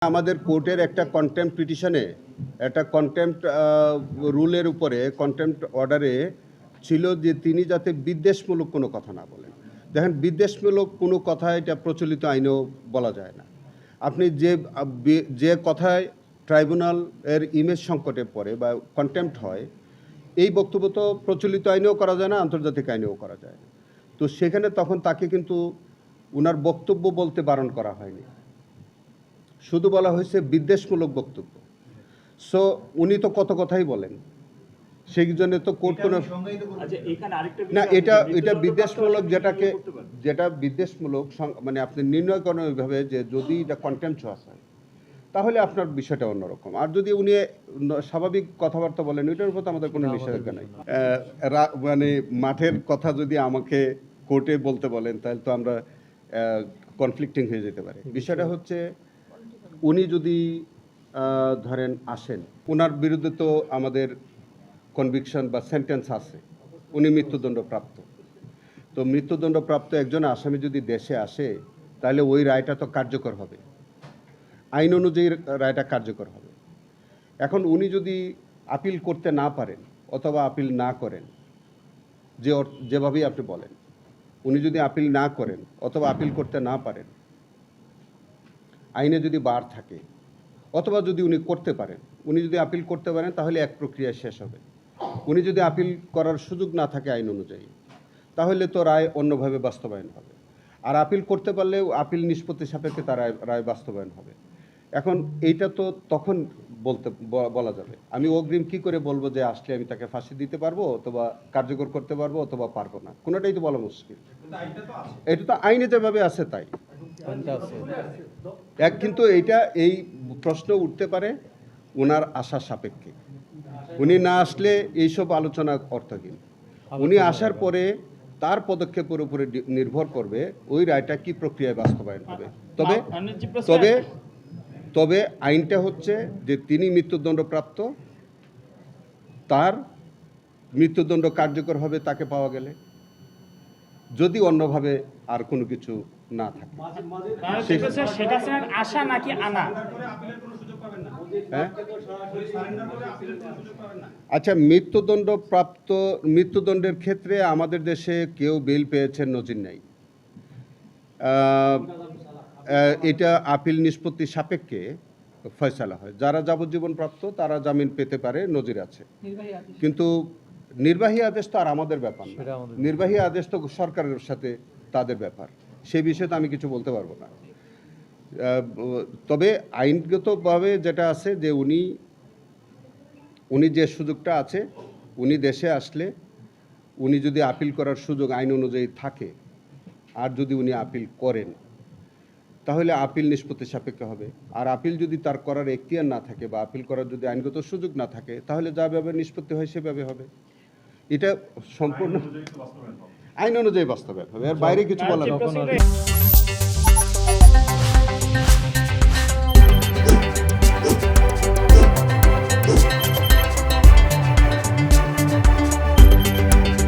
আমাদের কোর্টের একটা কন্টেম্পট পিটিশনে একটা কন্টেম্পট রুলের উপরে কন্টেম্পট অর্ডারে ছিল যে তিনি যাতে বিদ্বেষমূলক কোনো কথা না বলেন। দেখেন, বিদ্বেষমূলক কোনো কথা এটা প্রচলিত আইনেও বলা যায় না। আপনি যে কথায় ট্রাইব্যুনাল এর ইমেজ সংকটে পড়ে বা কন্টেম্পট হয়, এই বক্তব্য তো প্রচলিত আইনেও করা যায় না, আন্তর্জাতিক আইনেও করা যায় না। তো সেখানে তখন তাকে কিন্তু ওনার বক্তব্য বলতে বারণ করা হয়নি, শুধু বলা হয়েছে বিদ্বেষমূলক বক্তব্য। সো উনি তো কত কথাই বলেন, সেই জন্য তো কোর্ট কোনো না, এটা বিদ্বেষমূলক, যেটা বিদ্বেষমূলক মানে আপনি নির্ণয় করেন ওইভাবে যে যদি এটা কন্টেম্পচুয়াস হয় তাহলে আপনার বিষয়টা অন্যরকম। আর যদি উনি স্বাভাবিক কথাবার্তা বলেন, ওইটার উপর তো আমাদের কোনো নিষেধাজ্ঞা নাই। মানে মাঠের কথা যদি আমাকে কোর্টে বলতে বলেন তাহলে তো আমরা কনফ্লিক্টিং হয়ে যেতে পারে। বিষয়টা হচ্ছে উনি যদি ধরেন আসেন, ওনার বিরুদ্ধে তো আমাদের কনভিকশন বা সেন্টেন্স আছে, উনি মৃত্যুদণ্ডপ্রাপ্ত। তো মৃত্যুদণ্ডপ্রাপ্ত একজন আসামি যদি দেশে আসে তাহলে ওই রায়টা তো কার্যকর হবে, আইন অনুযায়ী রায়টা কার্যকর হবে। এখন উনি যদি আপিল করতে না পারেন অথবা আপিল না করেন, যেভাবেই আপনি বলেন, উনি যদি আপিল না করেন অথবা আপিল করতে না পারেন, আইনে যদি বার থাকে, অথবা যদি উনি করতে পারেন, উনি যদি আপিল করতে পারেন তাহলে এক প্রক্রিয়া শেষ হবে। উনি যদি আপিল করার সুযোগ না থাকে আইন অনুযায়ী, তাহলে তো রায় অন্যভাবে বাস্তবায়ন হবে। আর আপিল করতে পারলেও আপিল নিষ্পত্তি সাপেক্ষে তার রায় বাস্তবায়ন হবে। এখন এইটা তো তখন বলা যাবে। আমি অগ্রিম কি করে বলবো যে আসলে আমি তাকে ফাঁসি দিতে পারবো অথবা কার্যকর করতে পারবো অথবা পারবো না, কোনোটাই তো বলা মুশকিল। এটা তো আইনে যেভাবে আছে তাই। কিন্তু এই প্রশ্ন উঠতে পারে ওনার আশা সাপেক্ষে। উনি না আসলে এইসব আলোচনা অর্থহীন। উনি আসার পরে তার পদক্ষেপের উপরে নির্ভর করবে ওই রায়টা কি প্রক্রিয়ায় বাস্তবায়ন হবে। তবে আইনটা হচ্ছে যে তিনি মৃত্যুদণ্ডপ্রাপ্ত, তার মৃত্যুদণ্ড কার্যকর হবে তাকে পাওয়া গেলে, যদি অন্যভাবে আর কোনো কিছু না থাকে। আশা নাকি আনা? হ্যাঁ, আচ্ছা, মৃত্যুদণ্ডের ক্ষেত্রে আমাদের দেশে কেউ বেল পেয়েছেন নজির নাই। এটা আপিল নিষ্পত্তি সাপেক্ষে ফয়সালা হয়। যারা যাবজ্জীবন প্রাপ্ত তারা জামিন পেতে পারে, নজির আছে। কিন্তু নির্বাহী আদেশ তো আর আমাদের ব্যাপার না। নির্বাহী আদেশ তো সরকারের সাথে তাদের ব্যাপার, সেই বিষয়ে তো আমি কিছু বলতে পারবো না। তবে আইনগতভাবে যেটা আছে যে উনি যে সুযোগটা আছে, উনি দেশে আসলে উনি যদি আপিল করার সুযোগ আইন অনুযায়ী থাকে, আর যদি উনি আপিল করেন তাহলে আপিল নিষ্পত্তি সাপেক্ষে হবে। আর আপিল যদি তার করার এখতিয়ার না থাকে বা আপিল করার যদি আইনগত সুযোগ না থাকে তাহলে যাভাবে নিষ্পত্তি হয় সেভাবে হবে। এটা সম্পূর্ণ আইন অনুযায়ী বাস্তবায়ন হবে, আর বাইরে কিছু বলার